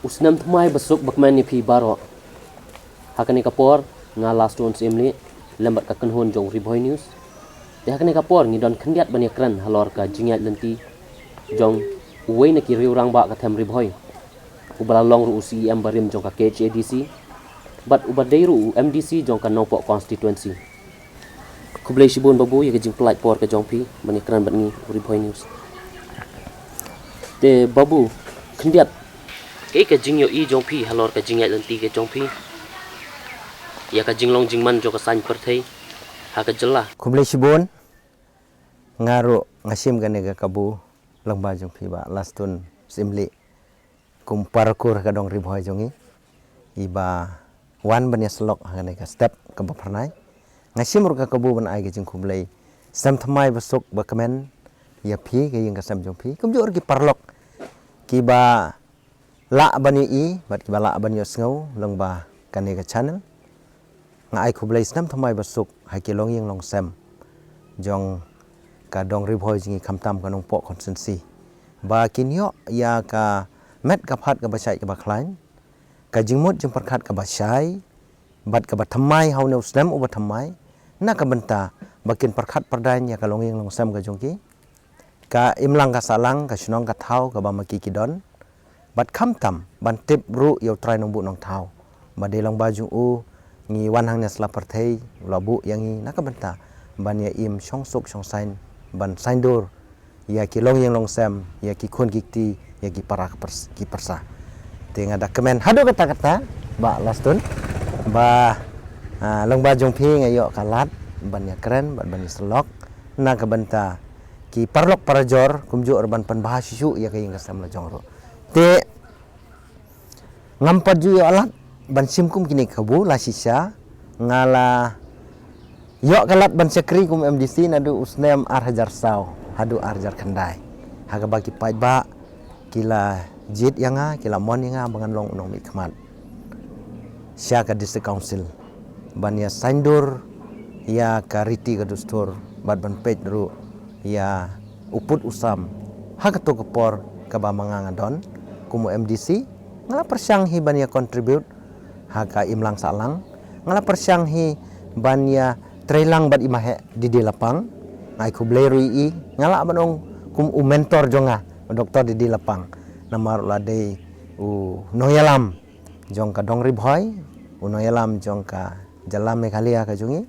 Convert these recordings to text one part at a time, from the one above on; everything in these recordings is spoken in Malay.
Usnam thmai basuk bakman ni phi baro. Hakani kapor nga last ones imli lembat ka kanhon jong Riboy News. Te hakani kapor ngi don khandiat bani kran halor ka jingyat lenti jong uwei na ki riurang ba ka them Riboy. Ubala long ru UCM barim jong ka KHADC but ubadeiru MDC jong ka Nopok constituency. Kublai shibun babu ya jing flight por ka jong phi bani kran bat ni Riboy News. Te babu khandiat ke jingyo i jong phi halor ka jingyat lenti ke jong phi ya ka jinglong jingman jo ka san perthei ha ka jela Kublai shibun ngaru ngasim ka nega kabu lengba jong phi ba lastun simli kum parkur ka dong Riboy jongi iba wan banya slok ha nega step ka ba pernai ngasim ru ka kabu ban ai ke jing kublai sam thamai basuk ba kamen ya phi ke yang ka sam jong phi kum jor ki parlok ki ba la bani i bat ki ba la bani sngo lengba ka nega channel nga ai kublai sam thamai basuk ha ki long yang long sam jong ka dong Riboy jingi khamtam ka nong Pok constituency ba kinyo ya ka met ka phat ka basai ka baklain ka jingmut jing perkhat ka basai bat ka bathamai haune uslam u bathamai na ka benta bakin perkhat perdan ya ka long yang long sam ka jongki ka imlang ka salang ka sunong ka thau ka ba maki kidon bat khamtam ban tip ru yo trai nong bu nong thau ba de long ba jung u ngi wan hang nesla perthei labu yang i na ka benta ban ya im song suk song sain ban sain dur ya ki long yang long sam ya ki khon kikti ya ki parak ki persa tenga dokumen hado kata-kata ba lastun ba long ba jong phi ngayo kalat ban ya keren ban selok na ka benta ki parlok parajor kumju urban pan bahasisu ya ka yang sam la jong ro te ngampat ju alat ban simkum kini kabu la sisa ngala yo kalat ban sekri kum MDC nadu usnem ar hajar sau hadu arjar khandai haga bagi pai ba kila jit yanga kila mon yanga bangan long unong mi khmat sya ka district council ban ya sandur ya kariti ka dustur bat ban pej ru ya uput usam haga to kepor ka ba mangang don kumu MDC ngala persyang hi ban ya contribute haka imlang salang ngala persyang hi ban ya trailang bat imahe di lapang ngai kublai rui i ngala banong kum u mentor jonga doktor di lapang namar ladei u noyalam jong ka dong Riboy u noyalam jong ka jalam Meghalaya ka jongi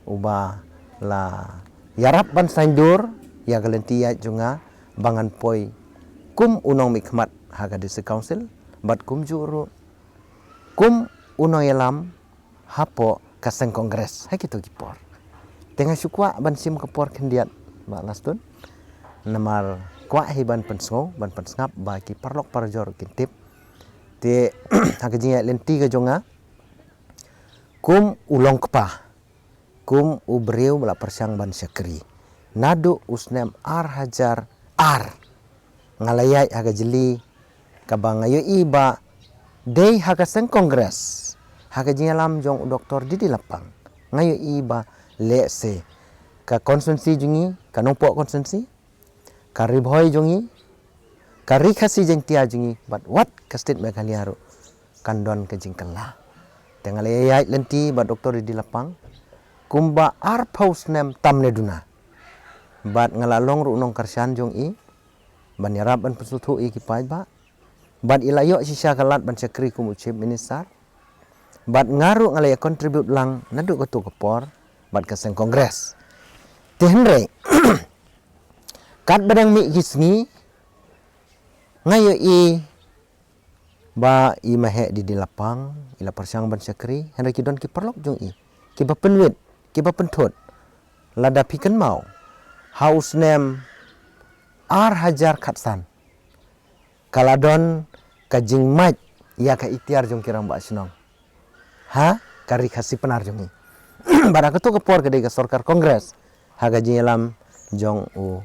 uba la yarap ban sandur ya galentia jonga bangan poi kum unong mikmat haga district council bat kum juru kum unoyalam hapo kaseng kongres hai kitu kipor tengah sukwa ban sim kepor kendiat ba lastun namar kwa hiban pensngo ban pensngap ba ki parlok parjor kintip te haga jinga lenti ka jonga kum ulong kepa kum ubreu bala persyang ban sekri nadu usnem ar hajar ar ngalayai haga jeli kabang ayo iba dei haga seng kongres haga jingalam jong doktor di lapang ngayo iba le se ka konsensi jungi ka Nopok konsensi ka Riboy jungi ka rikhasi jeng tia jungi but what ka state Meghalaya ru kandon ka jingkala tengal ayai lenti ba doktor di lapang kumba ar paus nem tamne duna bat ngalalong ru nong karsian jong i ban yarab ban pesultu i ki pai ba bat ilayo sisa kalat ban sekri kum chief minister bat ngaru ngalaya contribute lang nadu ketu kepor bat kaseng kongres tehenre kat badang mi gisni ngayo i ba i mahe di lapang ila persyang ban sekri henre kidon ki perlok jong i ki ba penwit ki ba pentot lada piken mau house name ar hajar khatsan kaladon kajing mat ya ka itiar jong kirang ba sinong ha kari khasi penar jongi bara ketu kepor ke dega sarkar kongres haga jingelam jong u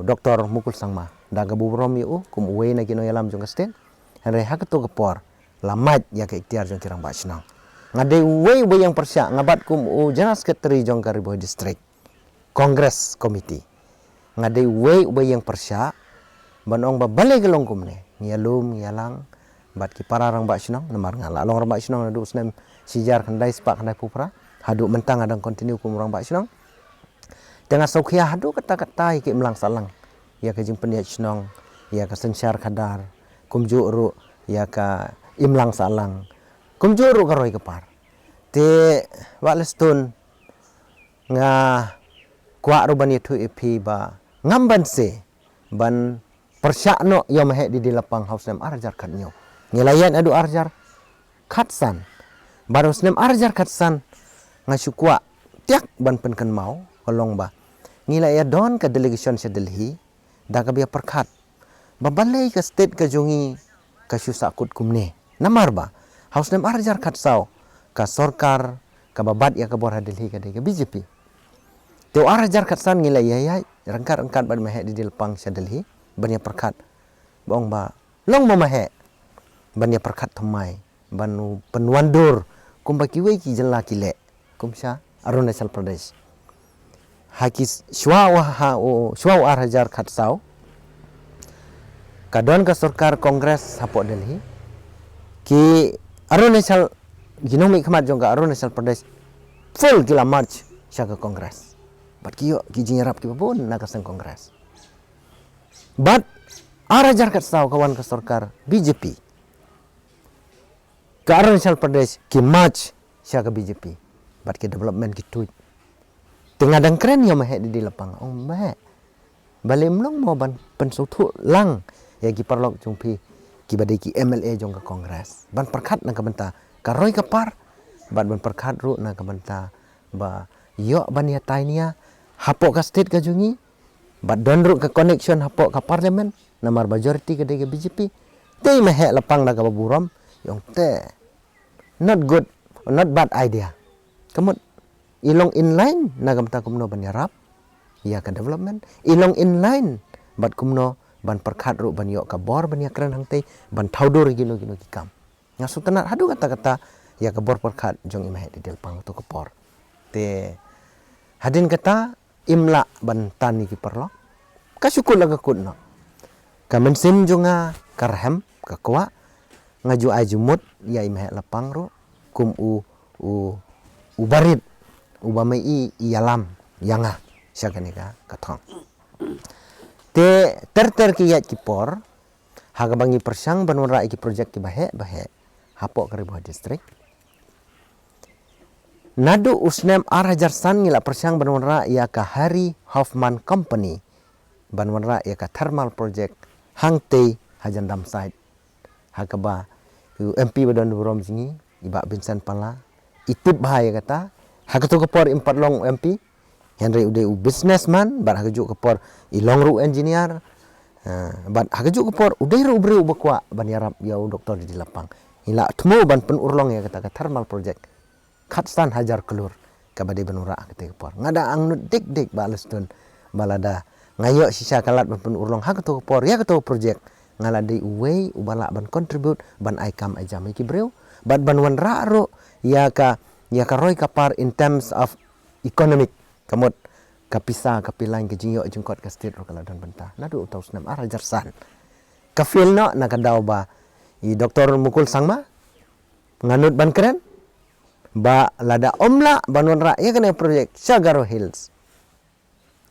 doktor mukul sangma daga bubrom yu kum uwe na kino yalam jong sten henre haga ketu kepor lamat ya ka itiar jong kirang ba sinong ngade uwe yang persya ngabat kum u general secretary jong ka Riboy district kongres committee ngade uwe yang persya banong ba bale gelong kumne ngialum ngialang bat ki para rang ba shnong namar ngala long rang ba shnong adu usnem sijar khandai spak khandai pupra hadu mentang adang continue kum rang ba shnong tengah sokhia hadu kata-kata ki mlang salang ya ka jing peniat shnong ya ka sensyar khadar kumju ru ya ka imlang salang kumju ru ka roi kapar te walestun nga kwa ru ban yetu epi ba ngamban se ban persyakno yo mahe di lapang hausnem arjar khatnyo ngelayan adu arjar khatsan barusnem arjar khatsan ngasukwa tiak ban penken mau kolong ba ngilaya don ka delegation se Delhi da ka bia perkhat babalai ka state ka jongi ka susakut kumne namar ba hausnem arjar khatsau ka sorkar ka babat ya ka bor Delhi ka de BJP teu arjar khatsan ngilaya ya rangkat ban mahe di lapang se Delhi ban ya perkhat bong ba long ma mahe ban ya perkhat thamai ban penwandur kumba kiwe ki jela kile kumsha Arunachal Pradesh hakis shwa arjar khatsau kadon ka sarkar kongres hapo Delhi ki Arunachal ginomi khamat jong ka Arunachal Pradesh full kila march sya ka kongres bat kiyo ki jingarap ki babon na ka sang kongres bat arajar khatsau kawan ka sarkar BJP ka Arunachal Pradesh ki march sya ka BJP bat ki development ki tuj tengah dang keren yo mahe di lapang mahe bale mlong mo ban pensuthu lang ya ki parlok jungpi ki badai ki MLA jong ka kongres ban perkhat na ka benta ka roi ka par ban perkhat ru na ka benta ba yo ban ya tainia hapo ka state ka jungi bat don ru ka connection hapo ka parliament namar majority ka de BJP te mahe lapang na ka baburam yong te not good not bad idea kamut ilong inline na gamta kumno ban yarap ya ka development ilong inline bat kumno ban perkhat ru ban yo ka bor ban yakran hangte ban thaudur gino ki kam ngasu tenat hadu kata-kata ya ka bor perkhat jong imahe di delpang tu kepor te hadin kata imla ban tani ki perlo ka syukul laga kunno ka mensim jonga karhem ka kwa ngaju ajumut ya imahe lapang ru kum u barit ubamai ialam yanga syaganika kathong te ter ki yat ki por haga bangi persang banura ki project ki bahe hapo ka ribuh distrik nadu usnem arhajar san ngila persang banura ya ka Harry Hoffman Company banura ya ka thermal project hangte hajan dam site haga ba MP badon burom jingi iba Vincent Pala itip bahaya kata haga to ka por impat long MP Henry udah businessman, bat hagajuk kepor ilong ru engineer, bat hagajuk kepor udah ru beri ubakwa ban yarap yau doktor di lapang. Ila temu ban pen urlong ya kata thermal project. Khatsan hajar kelur kabade benura kata kepor. Ngada ang dik balas tun balada ngayo sisa kalat ban pen urlong hagatuk kepor ya kata project ngalade uwei ubala ban contribute ban aikam ajam iki breu bat ban wan ra ru ya ka roi kapar in terms of economic kamut kapisa kapilain ke jingyo jengkot ke state ro kala dan benta nadu utaus nam arajar san kafil no na kadau ba i doktor mukul sangma nganut ban keren ba lada omla banun ra ya kene project Sagaro Hills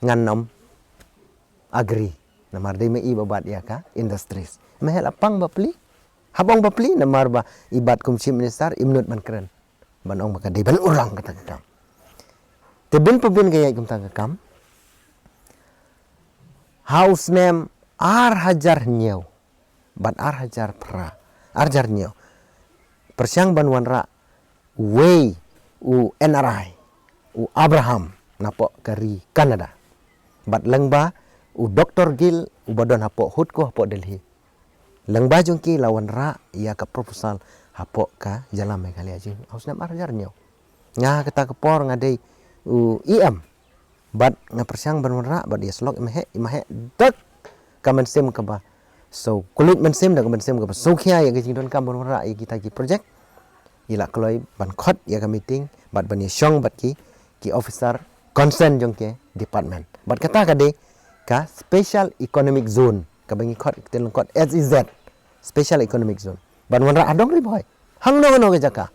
nganom agri namar de mei babat ya ka industries mehel apang bapli habong bapli namar ba ibat kum chief minister imnut ban keren banong maka de ban urang kata kata tebin pebin gaya kumta kam house name arhajar nyau ban arhajar pra arjar nyau persyang ban wanra way u NRI u Abraham napo kari Canada bat lengba u Dr. Gil u badon hapo hutko hapo Delhi lengba jongki lawan ra ia ka proposal hapo ka jalan Meghalaya jing house name arhajar nyau nga kata kepor ngadei IM bat nga persyang banwara bat dia slok imahe dak kamen sim ka ba so kulit men sim da kamen sim ka ba so khia ya gijing don kam banwara ya kita ki project ila kloi ban khot ya ka meeting bat ban syong bat ki officer concern jong ke department bat kata ka de ka special economic zone ka bangi khot tel khot SEZ special economic zone ban wanra adong ri boy hang no ke jaka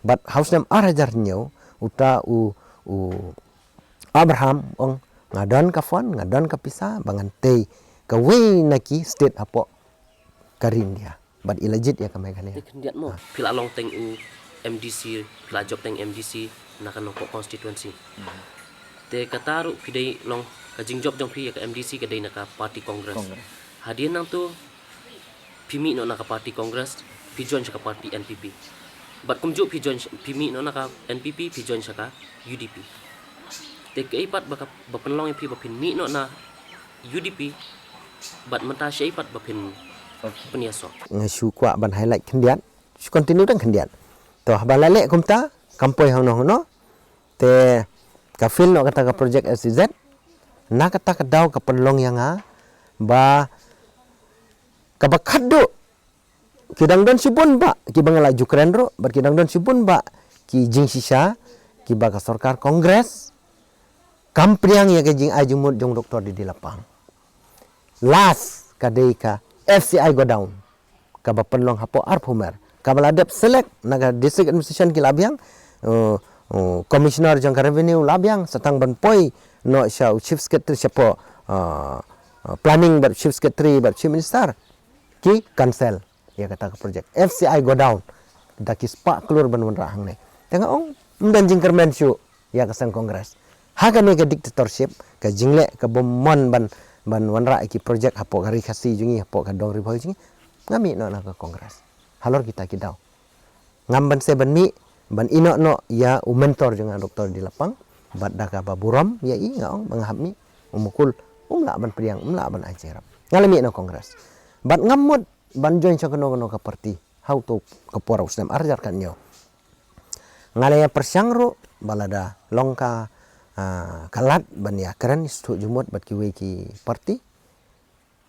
but house nem arajar nyo uta u Abraham ong ngadon ka fon ngadon ka pisa bangan te ka we naki state apo karin dia but illegit ya kamay kania Kendiat mo. Pila long teng u MDC, pila job teng MDC na kanoko constituency. Te kataru pidai long kajing job jong pi ka MDC kadai na ka party congress. Hadian nang tu pimi no na ka party congress, pi join siya ka party NPP. But kumju pi join pimi no na ka NPP, pi join siya ka UDP. Te kaipat baka bapenlong pi bapin mi no na UDP, but menta siya ipat bapin peniaso. ngashu kwa ban highlight kendiat su continue dang kendiat to balale kumta kampoi hang no te ka fil no kata ka project SZ na kata ka daw ka penlong yang ba ka bakado kidang don sibun ba ki bangala jukren ro bar kidang don sibun ba ki jing sisa ki ba ka sarkar kongres kampriang ya ke jing ajumut jong doktor di lapang last kadai ka FCI go down kaba penlong hapo arpumer kaba ladep select naga district administration ki labiang commissioner jang ka revenue labiang satang ban poi no sha chief secretary siapo planning bar chief secretary bar chief minister ki cancel ya kata ka project FCI go down daki spa keluar ban wanra hang ne tengah ong mdan jing kermen syu ya kasang kongres haga ne ka dictatorship ka jingle ka bomon ban wanra ki project hapo kari khasi jungi hapo ka dong riboi jungi ngami no na ka kongres halor kita kidau ngam ban se ban mi ban ino no ya u mentor junga doktor di lapang bat daka baburam ya i ngaong manghap mi umukul umla ban priang umla ban ajerap ngalami no kongres bat ngamut ban join sa kono ka parti how to kapora usnem arjar kan nyo ngalaya persyangro balada longka kalat ban ya keren stu jumut bat kiwe ki parti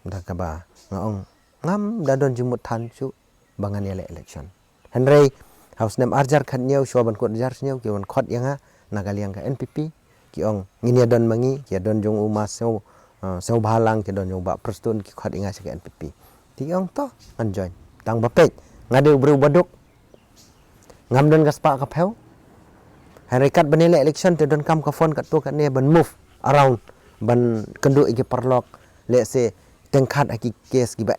da kaba ngaong ngam dadon jumut tan su bangan ya election henry house nem arjar kan nyo ban ko arjar nyo ki wan khot yang nagaliang ka NPP ki ong nginia don mangi ki don jong umas seu balang ki don jong ba prestun ki khot inga sa ka NPP ti ong to an join tang bapet ngade ubru baduk ngam don gaspa ka pheu harikat benile election te don kam ka phone kat tu kat ne ban move around ban kendu iki perlok le se tengkhat aki case ki ba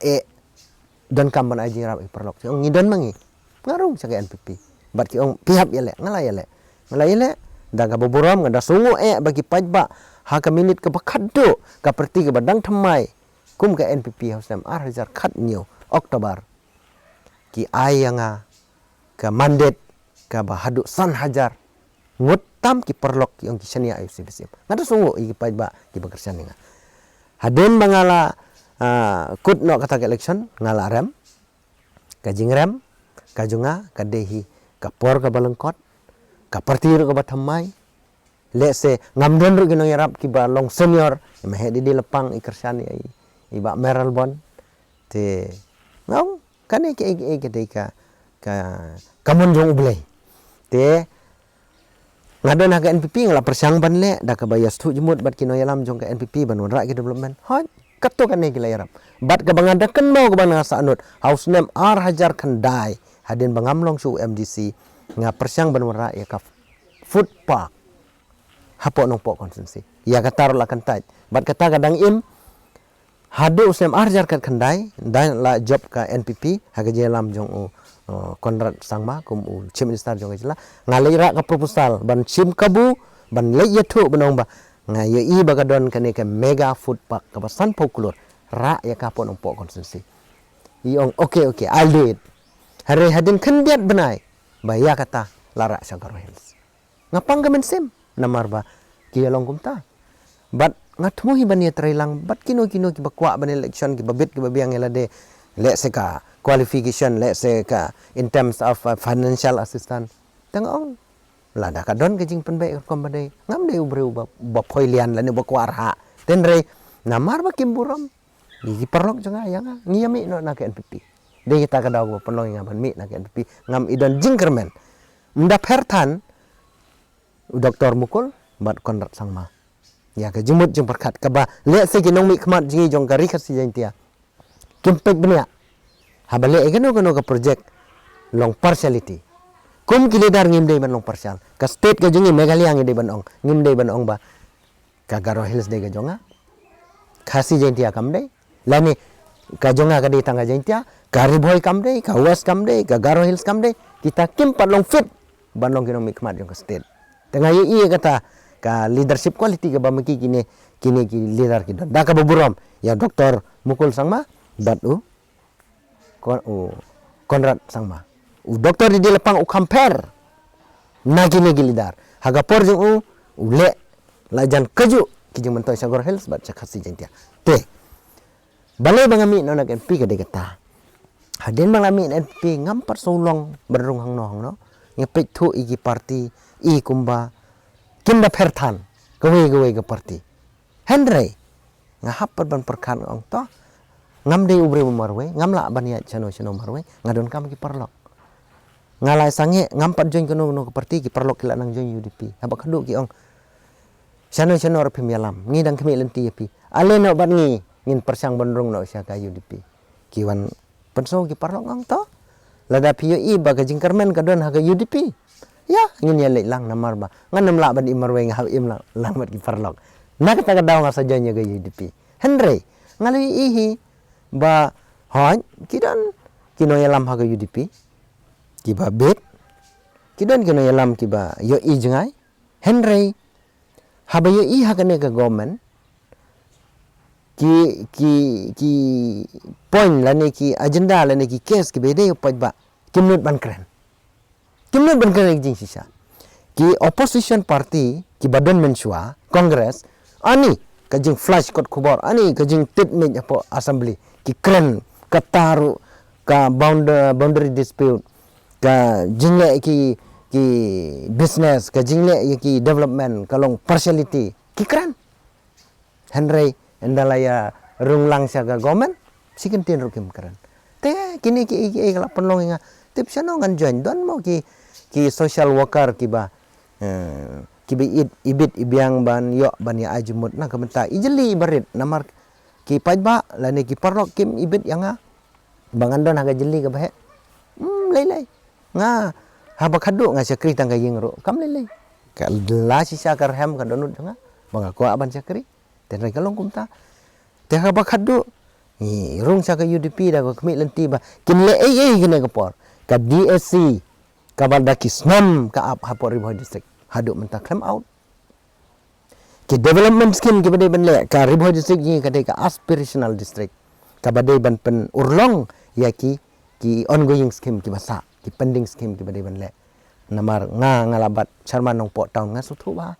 don kam ban aji rap perlok ti ong ngidon mangi ngarung sa ka NPP bat ki ong pihap yele ngala yele daga boboram ngada sungu bagi pajba ha ka minit ka bakaddo ka perti ka badang thamai kum ka NPP house nam arhajar khat nyo Oktober ki ayanga ka mandate ka bahadu san hajar ngutam ki perlok ki ong ki sania ayu sibsim ngada sungu iki pajba ki bekerja ninga haden mangala kut no kata election ngala rem ka jingrem ka junga ka dehi ka por ka balengkot ka parti ro ka bathamai le se ngamdon ro gino yarap ki ba long senior mehe di lepang ikersan ai iba meral bon te ngau kane ke ka kamun jong ublei te ngadon ha ka NPP ngala persyang ban le da ka bayas tu jemut bat kino yalam jong ka NPP ban ra ki development hoi kato kane ki yarap bat ka bangada ken mau ka bang sanut house name ar hajar khandai hadin bangamlong su MDC nga persyang ban ra ya ka food park hapo nong po konsensi ya katar la kantai bat kata kadang im hadu usem arjar kat khandai dan la job ka NPP haga jelam jong Konrad Sangma kum chief minister jong jela ngalira ka proposal ban sim kabu ban le yetu banong ba nga ye i bagadon kane ka mega food park ka basan pokulur ra ya ka po nong po konsensi iong okay I'll do it hari hadin khandiat benai baya kata lara Shangkar Hills ngapang gamen sim namar ba kialong kumta bat ngatmu hi bani trailang bat kino ki bakwa ban election ki babit ki babiang elade le se ka qualification le se ka in terms of financial assistance tangong lada ka don ke jing penbe kom badai ngam de ubreu ba phoilian la ne bakwa ha tenre namar ba kimburam di perlok janga yang ngiyami no na ke NPP de kita ka daw penlong ngam mi na ke NPP ngam idon jingkermen mda pertan doktor mukul bat Konrad Sangma ya ke jumut jeng perkat ka ba le se ki nong mi khmat jingi jong kari khasi jaintia kimpek benia habale kano ka project long partiality kum kilidar ngimdei ban long partial ka state ka jungi Meghalaya ngimdei ban ong ngimdei ban ong ba ka Garo Hills de ka jonga khasi jentia kamdei lani ka jonga ka di tangga jentia ka Riboy kamdei ka West kamdei ka Garo Hills kamdei kita kim long fit ban long kino mikmat jong ka state tengah ye kata ka leadership quality ka ba maki kini ki leader ki da ka buburom ya doktor mukul sangma dat Konrad sangma doktor di lepang compare na kini ki leader haga por jung le lajan keju ki jung mentoy Garo Hills bat khasi jentia te balai bangami no nak MP ka de kata hadin bangami MP ngampar solong berung hang no ngepek thu iki parti i kumba kimba perthan gawe ke parti Henry ngahap ban perkan ong to ngam de ubre marwe ngamla bania chano marwe ngadon kam ki parlok ngalai sange ngampat join kono ke parti ki parlok kila nang join UDP haba kadu ki ong chano ro pemialam ngidang kemi lenti pi ale no ban ngin persang bonrong no sia ka UDP ki wan penso ki parlok ong to lada PUI baga jingkarmen kadon haga UDP ya ngin ya lang namar ba nganam la ban imarwe ngah im lang mat ki parlok nak ta daw nga sa jonya ga UDP Henry ngali ihi ba hon kidan kino yalam haga UDP ki ba bet kidan kino yalam ki ba yo i jengai Henry haba yo i haga ne ga government ki point la ne ki agenda la ne ki case ki bede yo ba kimnut ban kren jing sisa ki opposition party ki badan mensua congress ani kajing flash kot kubor ani kajing statement apa assembly ki kren kataru ka boundary dispute ka jingle ki business ka jingle ki development kalong partiality ki kren Henry endalaya runglang saga government sikin tin rukim kren te kini ki kala penlong nga tip sano ngan join don mo ki social worker ki ba ki ibit ibiang ban yo ban ya ajumut na kamenta ijeli barit namar ki pajba lani ki parok kim ibit yanga bangandon haga jeli ka bahe lei nga haba khadu nga sakri tangga yingro kam lei ka la si sakar hem ka donut nga banga ko aban sakri ten re kalong kumta te haba khadu ni rung sa ka UDP da ko kmi lenti ba kin le gine ka por ka DSC ka bandaki snam ka ap hapor Riboy district haduk menta claim out ki development scheme ki badai ban le ka Riboy district ni kadai ka aspirational district ka badai ban pen urlong ya ki ongoing scheme ki basa ki pending scheme ki badai ban le namar ngalabat charman nong po town nga suthu ba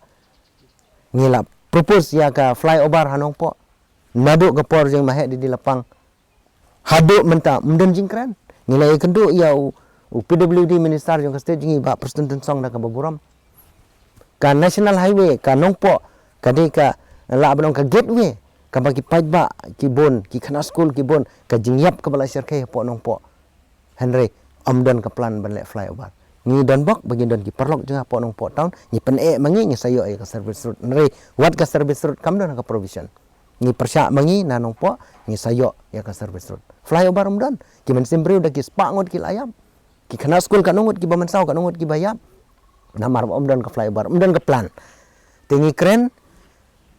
ngila propose ya ka flyover hanong po naduk ka por jeng mahe di lapang haduk menta mden jingkran ngila kendu ya PWD minister jong ka state jingi ba presiden song da ka baburam ka national highway ka nongpo kadi ka la abang ka gateway ka bagi pajba ki bon ki khana school ki bon ka jingyap ka bala serkai po nongpo Henry amdan ka plan ban le flyover ni don bok bagi don ki perlok jeng po nongpo town ni pen mangi ni sayo ka service road nri wat ka service road kam don ka provision ni persya mangi na nongpo ni sayo ya ka service road flyover amdan ki men simbriu da ki spa ngot ki layam ki khana school ka nongot ki bamansau ka nongot ki bayap namar omdan ka flyover omdan ka plan tingi kren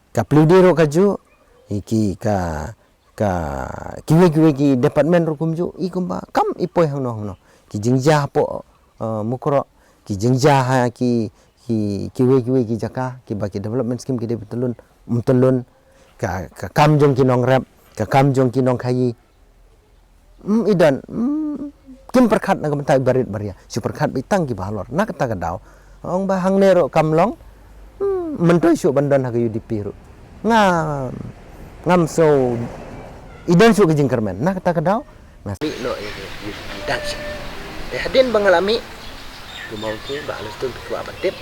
ka pludiro ka ju iki ka kiwe ki department ro kumju i kumba kam ipoy hangno ki jingja po mukro ki jingja ha ki kiwe ki jaka ki baki development scheme ki de betulun ka kam jong ki nong rap ka kam jong ki nong khayi idan kim perkhat na kamtai barit baria super khat bitang ki balor na kata kadau ong ba hang nero kamlong mentoi su bandan ha UDP ru ngam so idan su ke jingkermen na kata kadau nasi no UDP dak te hadin bangalami gumau tu ba alus tu ku abatip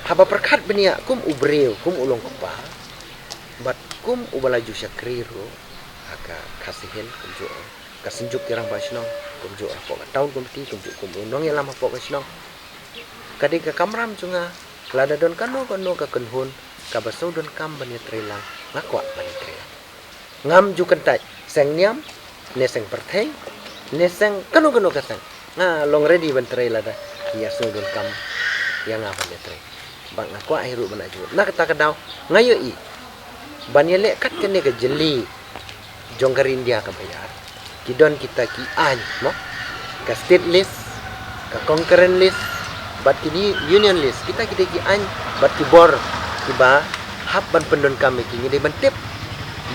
haba perkhat benia kum ubreu kum ulong kapa bat kum ubalaju syakriru aka kasihin kunju kasenjuk kirang basnong kunju apa tahun komiti kunju unong yang lama pok basnong kadi ka kamram cunga lada don kano ka kenhun ka baso don kam bani trelang ngakwa bani trelang ngam ju kentai seng niam neseng perthei neseng kanu kasang long ready ban trai lada ya sudul kam yang apa le trai bang aku ahiru ban aju nak kata kadau ngayo i ban yele kat kene ke jeli jongkar India ka bayar kidon kita ki an mo ka state list ka concurrent list bat kini union list kita ki an bat ki bor ki ba hab ban pendon kami ki ngide ban tip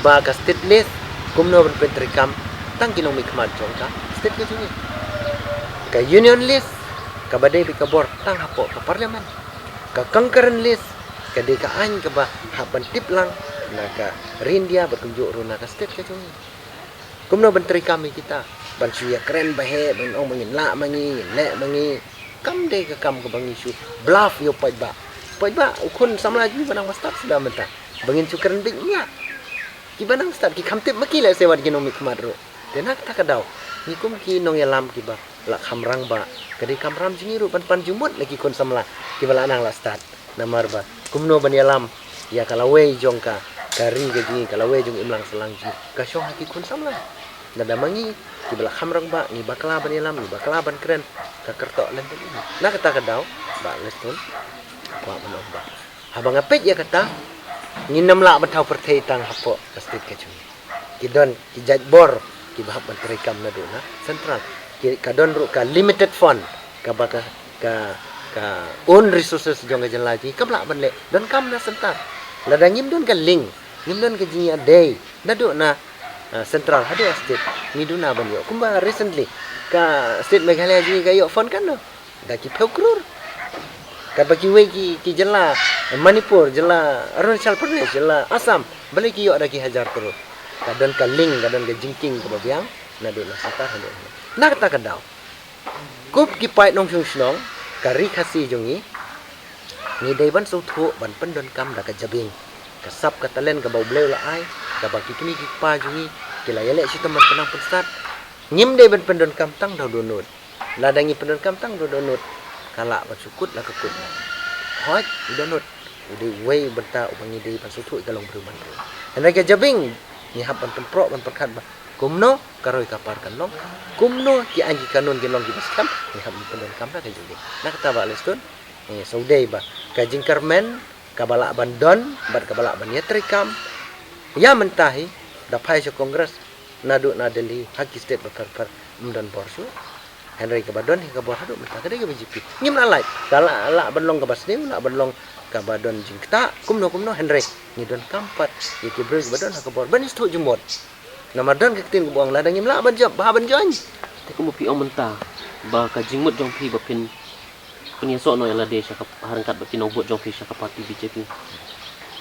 ba ka state list kumno ban pentri kam tang kilong mi kmat jongka state ke sini ka union list ka badai bi ka bor tang hapo ka parliament ka concurrent list ka de ka an ka ba hab ban tip lang naka rindia berkunjuk runa ka state ke sini kumno ban tri kami kita ban suya keren bahe ban ong mangin la mangi le mangi kam de ka kam ka bangi su bluff yo pai ba ukun samla ji banang mastat sudah menta bangin su keren big nya ki banang start ki kam tip maki le sewat ki nomi kmadro denak ta kadau ni kum ki nong yalam ki ba la khamrang ba kadi kamram jingiru pan jumut lagi kon samla ki bala nang la start namar ba kumno ban yalam ya kalawe jongka kari gaji kalawe jong imlang selang ji ka syong ki kun samla nada mangi ki bala khamrang ba ni bakla ban yalam ni bakla ban keren ka kertok len tadi nak kata kadau ba lestun kwa manom ba habang apet ya kata nginam la batau perthei tang hapo pasti kecung kidon ki jaj bor ki bahap menteri kam na dona central ki kadon ru ka limited fund ka baka ka own resources jong ga jelaji kam la ban le don kam na sentar la dangim don ka link ngim don ka jinya day na do na central hade state ni duna ban yo kumba recently ka state meghalaya ji ga yo fund kan no da ki pheukrur ka bagi we ki jela Manipur jela Arunachal Pradesh jela Assam balik ki yo ada ki hajar terus kadon ka link kadon ka jingking ka babiang na do na satar hande na kata kadau kup ki pai nong chung snong ka ri khasi jongi ni dei ban so thu ban pendon kam da ka jabing ka sap ka talen ka bau bleu la ai ka baki kini ki pa jongi ki la yele si teman penang pensat ngim dei ban pendon kam tang dau donut ladangi pendon kam tang dau donut kala ban sukut la kekut hoi donut udah way benta ubangi dei ban so thu ka long bruman ana ka jabing ni hab ban temprok ban perkat ba kumno karoi kapar kan long kumno ki anji kanon ki long ki baskam ni hab pendon kam la ka juli nak ta ba lestun saudai ba ka jingkarmen ka balak ban don bat ka balak ban yatrikam ya mentahi da pai se kongres nadu na delhi haki state ba per mdan borsu Henry ka badon ka bor hadu menta ka de ka BJP ngim na lai kala la ban long ka basnim la ban long ka badon jingta kumno Henry ni don kampat ye ki brus badon ka bor ban sto jumot namadon ka tin buang la dangim la ban job ba ban join te kumu pi omenta ba ka jingmut jong pi ba pin punya sok no yala desha ka harangkat ba kinong bot jong pi sya ka parti BJP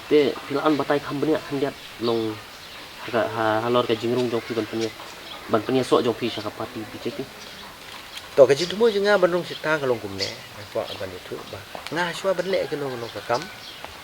te pilaan batai khambnya khandiat long halor ka jingrung jong pi ban punya sok jong pi sya ka parti BJP to ka jitu mo nga banong sita ka long kumne ko ban itu ba nga shwa ban le ka long ka kam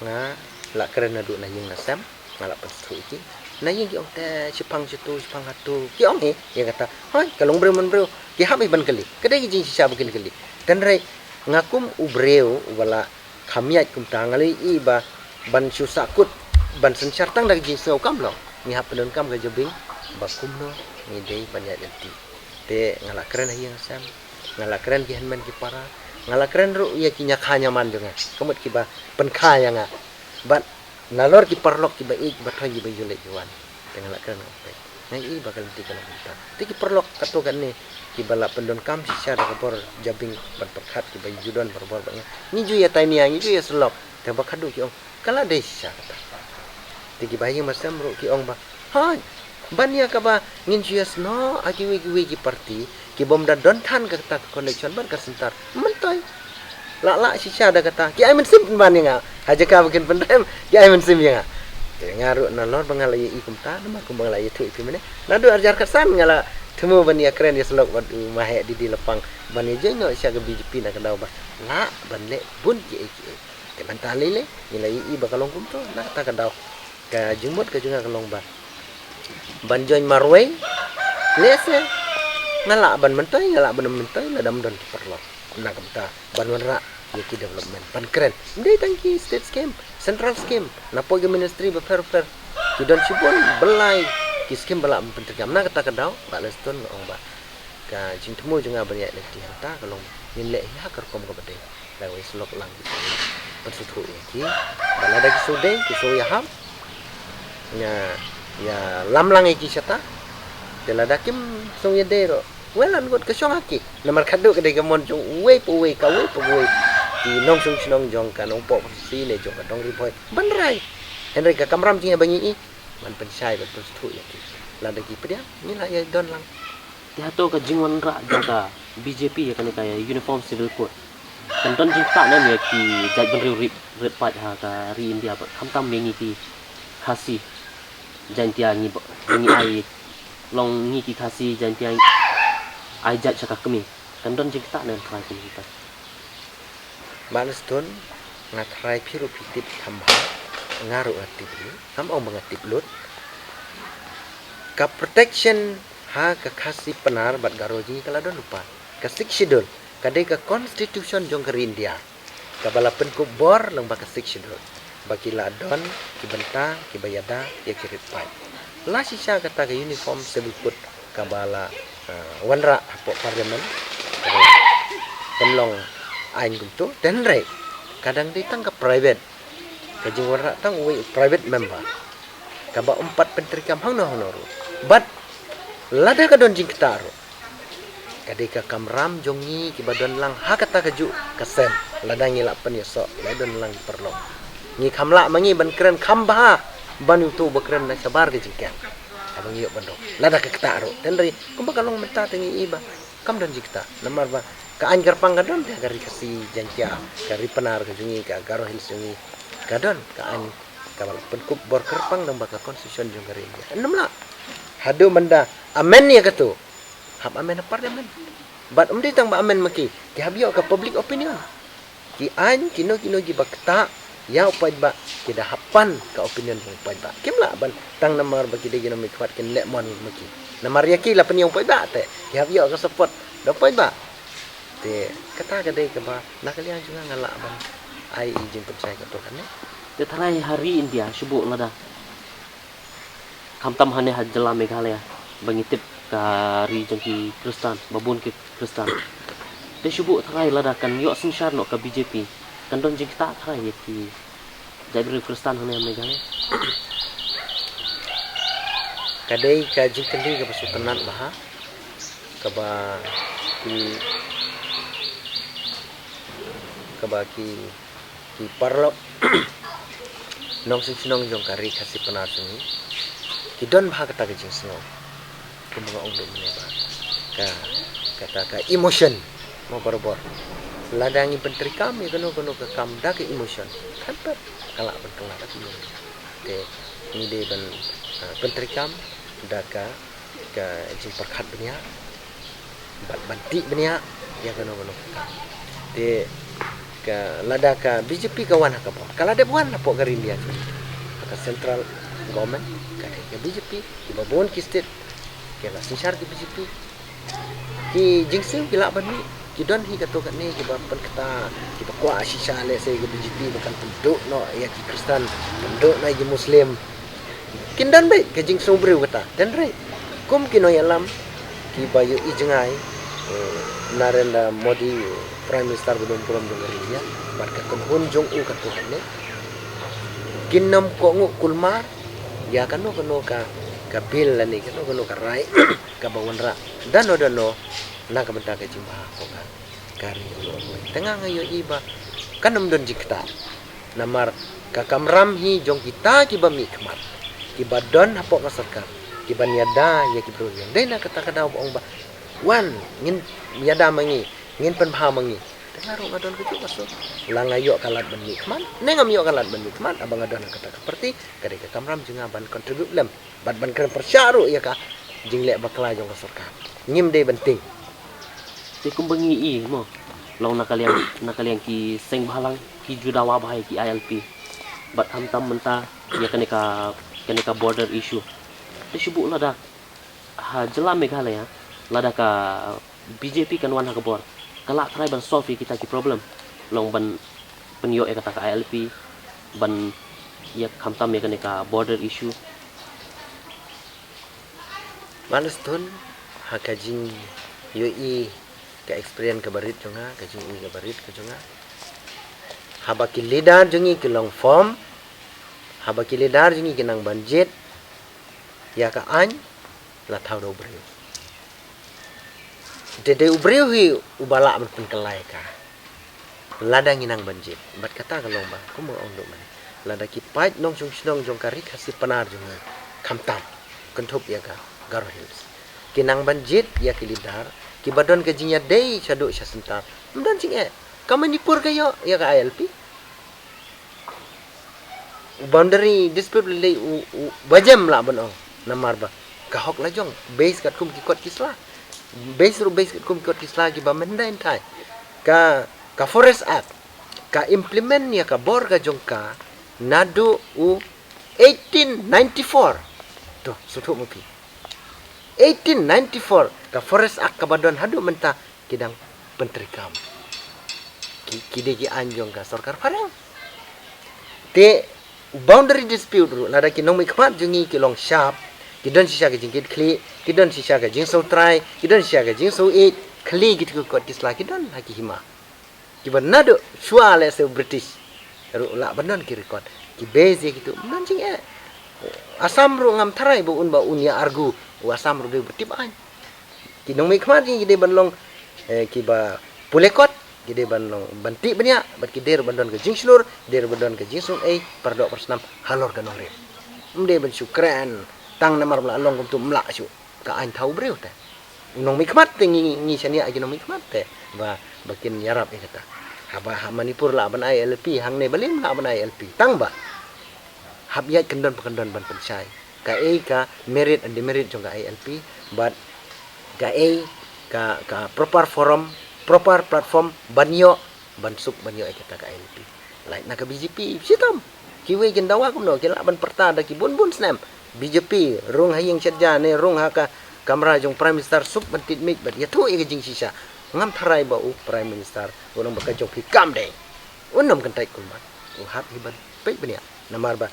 nga la kren na du na ying na sam nga la pas tu iki na ying ki ong te sipang situ sipang hatu ki ong he ya kata hoi ka long bre man bro ki hami ban kali kada ki jing sisa bakil kali dan re ngakum ubreu wala khamiat kum tangali i ba ban susakut ban sensyartang dak jing sau kam lo ni hap pendon kam ga jebing ba kumno ni dei banyak denti te ngala keren yang sam ngala keren ki hanman ki para ngala keren ru ya ki nyakha nyaman jonga kamut ki ba penkha yang bat nalor ki parlok ki ba ik ba thoi ki ba yule juan te ngala keren apa nang i bakal ti kana kita ti ki parlok kato kan ni ki bala pendon kam sisa da bor jabing ban perkhat ki ba judon bor ba ni ju ya tani yang ju ya selop te ba khadu ki ong kala de sisa kata ti ki ba yang masam ru ki ong ba ha bania ka ba ngin jias no aki wi ki parti ki bom da don than ka ta connection ban ka sentar mentai la sisa da kata ki ai men sim ban nga haja ka bikin pendem ki ai men sim nga ngaru na lor bangalai ikum ta nama kum bangalai tu ipi mene nadu arjar kasan ngala temu bania keren ya selok bad mahe di lepang bani jeno sia ga BJP na kadau ba la ban le bun ki te bantali le nilai i bakalong kum to na ta kadau ka jumut ka junga kalong ba ban join marway lese ngala ban mentai la dam don perlo na kamta ban wanra yaki development ban keren ndai tangki state scheme central scheme na pogi ministry ba fair ki don sibon belai kiskim bala pentrikam na kata kadau ba leston ong ba ka jing temu junga banyak lagi hanta kalau nin le ya kar kom ka bade la wis lok lang ki persutru ki bala da ki sude ki so ya ham ya lam lang ki sata tela da kim song ye de ro welan got ka song aki lamar khadu ka de ka mon jung we pu we ka we pu we di nong sung sinong jong ka nong po si le jong ka dong ri boy ban rai henry ka kamram jinga bangi i man pensai ba persutru ya ki la da ki pedia ni la ya don lang Tihato ka jingwan ra jong ka BJP ya kani kaya uniform civil code. Kan don jing tak nam ya ki jai ban riu rit pat ha ka ri India ba kham tam mengi ki khasi jan tia ni ai long ni ki khasi jan tia ai jat chaka kemi. Kan don jing tak nam try ki ta. Baleston ngatrai piru pitip tambah ngaruh atip ni kam ong mengatip lut ka protection ha ka khasi penar bat garoji kala don lupa ka sik schedule kadai ka constitution jong ke India ka bala pen ku bor lang ba ka sik schedule baki la don ki benta ki bayada ya kirit pai la sisa kata ka uniform civil code ka bala wanra po parliament kamlong ain gumtu dan rek kadang ditang ka private ka jing wanra tang we private member ka ba 4 pentri kam hang no but lada ka don jing ketaro kadai ka kamram jongi ki badon lang ha kata kaju kasem lada ngilak pen yesok ladon lang perlo ngi kamla mangi ban keren kamba ban itu bekeren na sabar ke jingkan abang yok bando lada ka ketaro dan dari kumba kalong menta tengi iba kam don jikta namar ba ka anjar panggadon dia gari kasi jantia gari penar ke jungi ka garo hil jungi gadon ka an ka bal penkup bor kerpang dan baka konstitusi jong gari dia enam la hadu benda amen ya katu hab amen parliament bat ditang ba amen maki ki habio ka public opinion ki an kino gi bakta ya upai ba ki dah hapan ka opinion upai ba kimla ban tang namar bagi de gino mikwat ken le mon maki namar yaki la pen yang upai ba te ki habio ka support do upai ba te kata ka de ka ba nakalian juga ngala ban ai izin percaya ka to kan ne Te tharai hari India subu lada. Kham tam hane hajala Meghalaya bangitip ka ri jong ki Kristan babun ki Kristan. Te subu tharai lada kan yo sinshar no ka BJP kan don jing ta tharai ye ki jai ri Kristan hane Meghalaya. kadai ka jingkeli ka pasukanan baha ka ba ki parlo nong sinong jong kari kasi penar sungi ki don baha kata ka jing singo kumba ong do ba ka kata ka emotion mo barbor ladangi pentri kami kono ka kam da ka emotion kan kala bentung la ka te ni de ban pentri kam da ka jing perkhat benya banti benya ya kono ka te ka lada ka BJP kawan ka po kala de buan po garin dia ka central government ka BJP ki babon ki state ki la sinchar ki BJP ki jingsim ki la ban ni ki don hi ka to ka ni ki ba pen kata ki ba kwa shisha le se ki BJP bukan penduk no ya ki Kristen penduk na ki Muslim kindan baik ke jing sobriu kata dan rai kum kino yalam ki bayu ijengai Narendra Modi Prime Minister belum dengar ya barka kon hun jong u ka to ne kinnam ko ngu kulmar ya kanu ka bil la ni kanu ka rai ka bawanra dano na ka benta ka jimba ko ka kari tengah ngayo iba kanam don jikta namar ka kamram hi jong kita ki bami kemar ki badon hapo ka sarkar ki banyada ya ki bro dai na kata kada ong ba wan ngin yada mangi ngin pen pha mangi dengaru ngadon kucu masuk la ngayo kalat ban nikman nengam yo kalat ban nikman abang ngadon kata seperti kade ka kamram jeung ban contribute lem ban kan persyaru ya ka jing lek bakla jong ka sarkar ngim de penting Te kumbangi i mo law nakalian ki seng balang ki judawa bahai ki ILP bat ham tam menta ya kaneka border issue te subu lada ha jela Meghalaya lada ka BJP kan wan ha ka bor kala try ban solve kita ki problem long ban penyo e kata ka ILP ban ya ham tam ya kaneka border issue Malas tun hakajing yoi ka experience ka barit jonga kajing i ka barit ka jonga habaki leader jongi ki long form habaki leader jongi ki nang banjit ya ka an la thau do breu de ubreu hi ubala ban pen kelai ka lada nginang banjit bat kata ka long ba kumo ong do man lada ki pait nong chung snong jong kari khasi panar jonga khamtam kentup ya ka Garo Hills kinang banjit ya ki leader ki badon ke jinya dei chaduk sya sentar mdan cing ka manipur ka yo ya ka ILP boundary dispute le bajam la ban ong namar ba ka hok la jong base kat kum ki kot kisla base kat kum ki kot kisla ki ba mendain thai ka forest act ka implement ya ka bor ka jong ka nadu u 1894 tuh sutuk mupi 1894 ka forest act ka badon hadu menta kidang pentrikam kide ki anjong ka sarkar parang te boundary dispute ru lada ki nong mi kmat jungi ki long sharp kidon sisa ka jingkit kli kidon sisa ka jing so try kidon sisa ka jing so eat kli git ko kot kisla kidon haki hima ki banado shua le se british ru la badon ki record ki base gitu non jing asam ru ngam tharai bu un ba un ya argu wasam ru be betip an ki nong mi kmat ki de ban long ki ba pulekot ki de ban long banti banya bat ki der bandon ke jing slur der bandon ke jing sung pardok persnam halor ka nore mde ban syukran tang namar bla long kum tu mla syu ka an thau breu te nong mi kmat ngi chania ki nong mi kmat te ba bakin yarap kata haba manipur la ban ILP hang ne balin la ban ILP tang ba hab ya kendon ban pensai ka ka merit and demerit jong ka ILP but ka ka proper forum proper platform banyo bansuk banyo kata ka ILP lain na ka BJP sitam kiwe kin dawa kum no kila ban perta da ki bun snam BJP rung haying chadja ne rung ha ka kamera jong prime minister sup bantit mik bat ya thu e jing sisa ngam tharai ba u prime minister unong ba ka jong pi kam de unom kan tai kum ba u hab hiban pe bania namar ba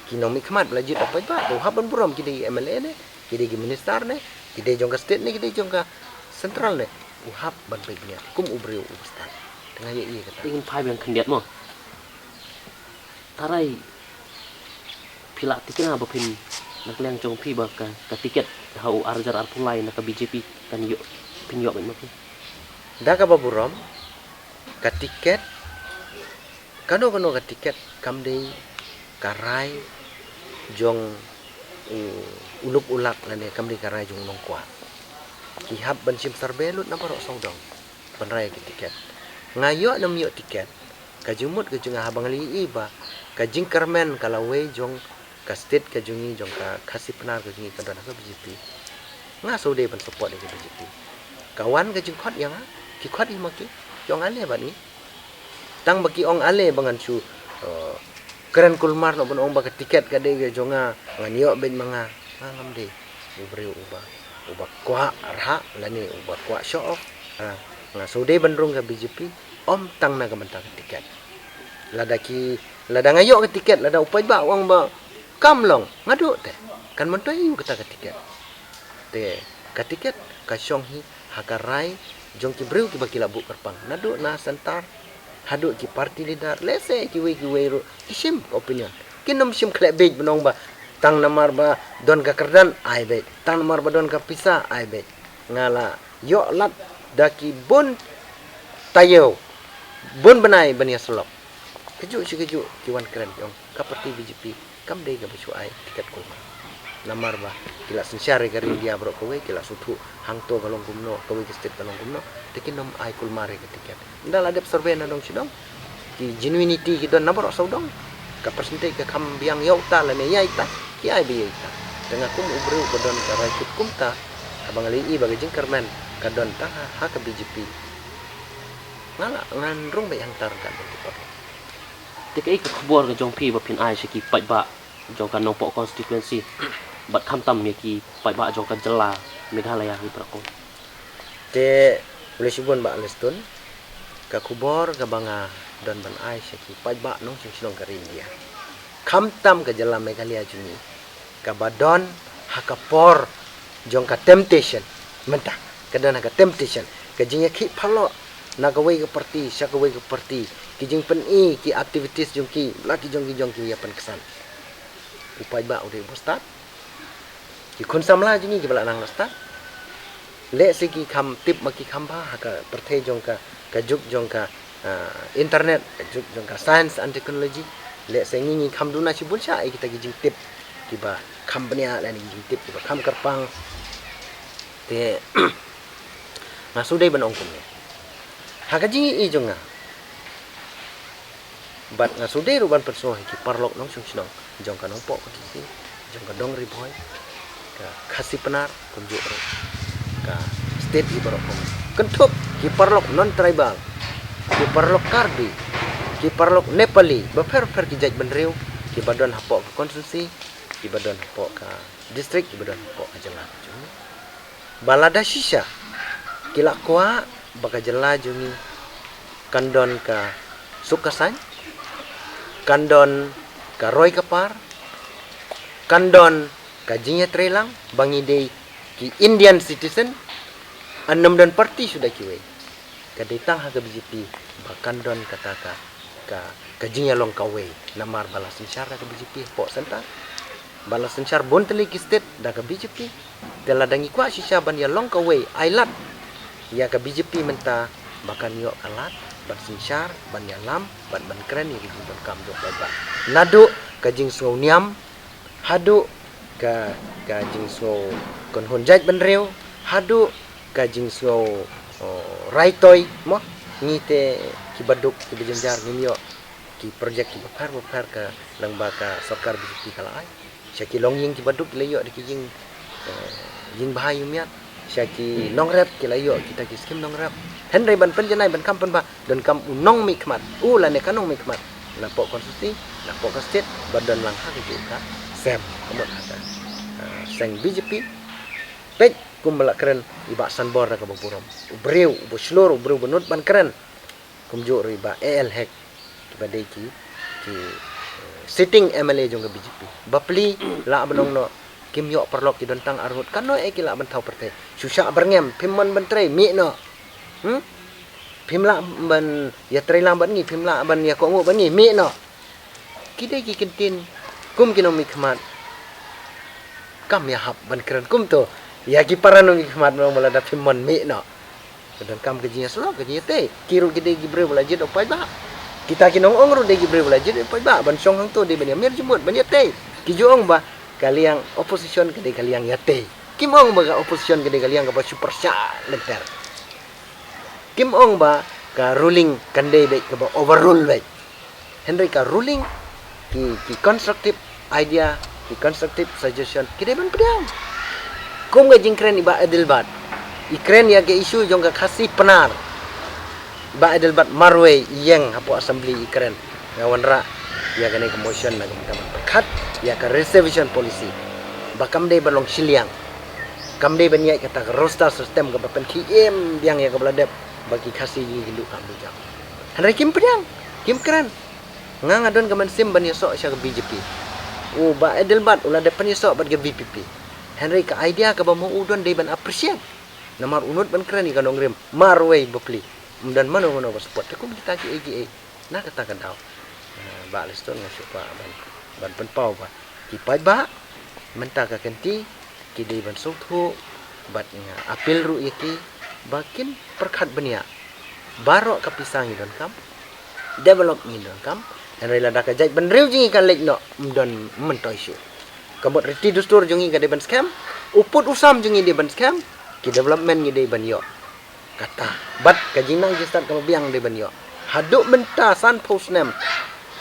kinong mi khamat lajit apa ba u hab ban burom ki de MLA ne ki de minister ne ki de jong ka state ne ki de jong ka central ne u hab ban pe bania kum ubreu u stat tengah ye kata ingin pai yang kendiat mo tarai pila tikin apa pin nak liang jong pi ba ka tiket hau arjar arpulai nak BJP kan yo pin yo mo da ka baburom ka tiket kano ka tiket kam dei karai jong uluk ulak lane kam dei karai jong nong kwa ki hab ban sim sarbelut na barok saudong panrai ki tiket ngayo nam yo tiket ka jumut ka jung habang li ba ka jing kermen kalawe jong ka state ka jungi jong ka khasi penar ka jungi ka dana ka BJP nga so de ban support ke BJP kawan ka jing khot yang ki khot i maki jong ale ba ni tang baki ong ale bangan su keren kulmar no bon ong ba ka tiket ka de ke jonga ngan yo ben manga ngam de ubreu uba kwa arha lani uba kwa show off nga so de bandrung ka BJP om tang na ka mentang tiket lada ngayo ka tiket lada upai ba wang ba kamlong ngadu te kan mentoi yu kata ka tiket te ka tiket ka syong hi hakarai jong ki breu ki bakila bu kerpang nadu na sentar hadu ki party leader lese ki we ru isim opinion kinom sim klek bej benong ba tang namar ba don ka kerdan ai bej tang namar ba don ka pisa ai bej ngala yo lat daki bun tayo bun benai bania selok keju kiwan keren jong ka party BJP kam dei ka besu ai tiket ko namar ba kila sensyare kari dia bro kowe kila sutu hangto kalong kumno kowe ke state kalong kumno tekinom ai kulmare ke tiket ndal adep survey na dong sidong ki genuinity ki don nabro saudong ka percentage ka kam biang yau ta la ne yai ta ki ai bi ta tengah kum ubru ko don ka rai kum ta abang ali i bagi jingkerman ka don ta ha ka BJP ngala ngan rung be yang tar kan tikai ka khbor ka jong pi ba pin ai shiki pai ba jong ka nong po constituency bat kham tam ye ki pai ba jong ka jela Meghalaya hi prakon te boleh sibun ba lestun ka kubor ka banga don ban ai shiki pai ba nong sinong ka India kham tam ka jela Meghalaya juni ka badon hakapor jong ka temptation mentah kadana ka temptation ka jing ki phalo na ka wei ka party sya ka wei ka party ki jing pen ki activities jong ki laki jong ki ya pen kesan upai ba udah start ki kon samla jing ki bala nang start le se ki kham tip ma ki kham ba ka perthe jong ka juk jong ka internet juk jong ka science and technology le se ngi kham duna si bulsha kita ki jing tip ki ba kham bania la ni jing tip ki ba kham karpang te ngasudai ban ongkum ne hakaji i jonga bat ngasudai ru ban perso ki parlok nong sung sinong jong ka nong po ko ti jong ka dong ri boy ka khasi penar kumju ro ka state ibaro ko kentup ki parlok non tribal ki parlok karbi ki parlok nepali ba fer ki jaj ban riu ki badon hapo ka konstitusi ki badon hapo ka district ki badon hapo ka jela balada shisha kila kwa baka jela jungi kandon ka sukasan kandon ka roy kapar kandon ka jinya trelang bangi dei ki Indian citizen anam dan parti sudah kiwe ka detang ha ka BJP bakandon kata ka jinya long kawe namar balasin syara ka BJP po senta balasin syar bonteli ki state da ka BJP daladangi kwa shisha ban ya long kawe ailat ya ka BJP menta bakan yo alat ban sinsyar ban ya lam ban keren ni ban kam do ba nadu ka jing so niam hadu ka jing so kon honjat ban reu hadu ka jing so raitoy mo ngite ki baduk ki bejenjar ni yo ki projek ki bapar ka lembaga sarkar BJP kala ai syaki longying ki baduk le yo de ki jing bahai miat syaki nongrap ki layo kita ki skim nongrap henry ban penjenai ban kampen ba dan kam unong mi khmat la ne kanong mi khmat la po konstitusi la po ka state badan lang ha ki ka sem amot ada seng BJP pek kumbala keren iba sanbor ka baburom ubreu bu slor ubreu benut ban keren kumjo riba el hek ki badai ki sitting MLA jong ka BJP bapli la benong no kim yo perlok ki dontang arhut kano kila ban thau perte susah berngem pimman ban tre mi no pimla ban ya tre lam ban ni pimla ban ya ko ngo ban ni mi no kide ki kintin kum kino mi khmat kam ya hab ban keren kum to ya ki parano mi khmat no mala da pimman mi no dan kam ke jinya slo ke jinya te kiru kide ki bre bala jid opai ba kita kinong ongru de ki bre bala jid opai ba ban song hang to de ban ya mir jumut ban ya te ki joong ba kaliang opposition kedai kaliang yate kim ong ba opposition kedai kaliang ka super sha lenter kim ong ba ka ruling kandai baik ka overrule baik henry ka ruling ki constructive idea ki constructive suggestion kedai ban pedang kum ga jingkren iba adilbat ikren ya ke isu jong ka khasi penar ba adilbat marwe yang hapo assembly ikren ngawan ra ya kene motion na kat ya ka reservation policy bakam dei balong siliang kam dei banya kata ka roster system ka bapen KM yang ya ka beladep bagi kasih hindu kam bujang hanre kim pedang kim keren ngang adon ka mansim ban yesok sya ka BJP ba edelbat ulah depan yesok bat ka VPP hanre ka idea ka ba mo udon dei ban appreciate namar unut ban keren ka nongrim marway bepli dan mano ba support ko kita ki AGA na kata ka daw ba liston ngasuk pa ban penpau ba ki pai ba menta ka kenti ki dei ban sothu bat nga apel ru yaki bakin perkhat benia barok ka pisang idon kam develop idon kam dan rela da ka jai ban riu jingi kan lek no don mentoi syu kabot reti dustur jungi ka dei ban scam uput usam jungi dei ban scam ki development ngi dei ban yo kata bat ka jinang jistat ka biang dei ban yo haduk menta san postnem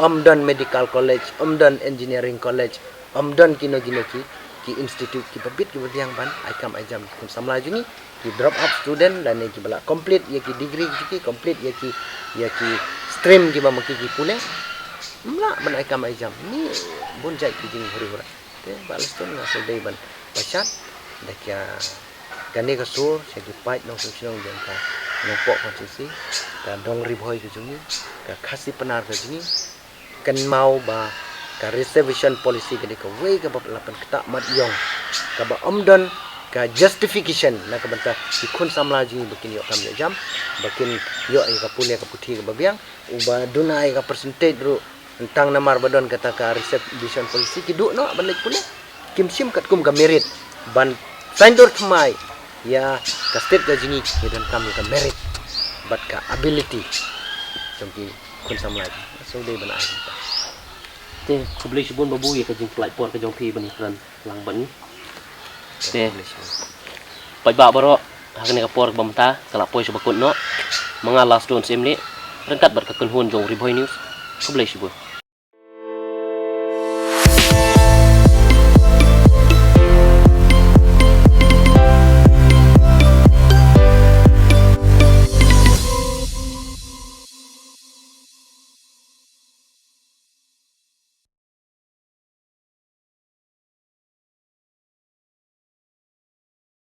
Omdon Medical College, Omdon Engineering College, Omdon Kino Gineki, ki institute ki babit ki berdiang ban, I kam I jam kun samla jungi, ki drop out student dan ki bala complete ya ki degree ki complete ya ki stream ki ba maki ki pule. Mla ban I kam I jam. Ni bun jai ki jing huri-hura. Te balas tu na so dei ban. Pasat da kya kane ka sur se ki pait nong sunong den ka nong pok konstitusi ka dong ribhoi ki jungi ka khasi penar ka jungi kan mau ba ka reservation policy ka wei ka ba lapan kata mat yong ka ba omdon ka justification na ka banta ikun samla jing bakin yo kam jam bakin yo ai ka punya ka puthi ka babiang uba dunai ka percentage ru tentang namar badon kata ka reception policy kidu no balik punya kim sim kat kum ka merit ban saindor thmai ya ka state ka jingi dan kami ka merit bat ka ability sampai kun samla so dei bana ai te kubli shibun babu ye ka jing flight por ka jong phi bani kran lang ban te pai ba baro hakane ka por bamta kala poi shibakun no mga last stones imli rengkat bar ka kunhun jong Riboy News kubli shibun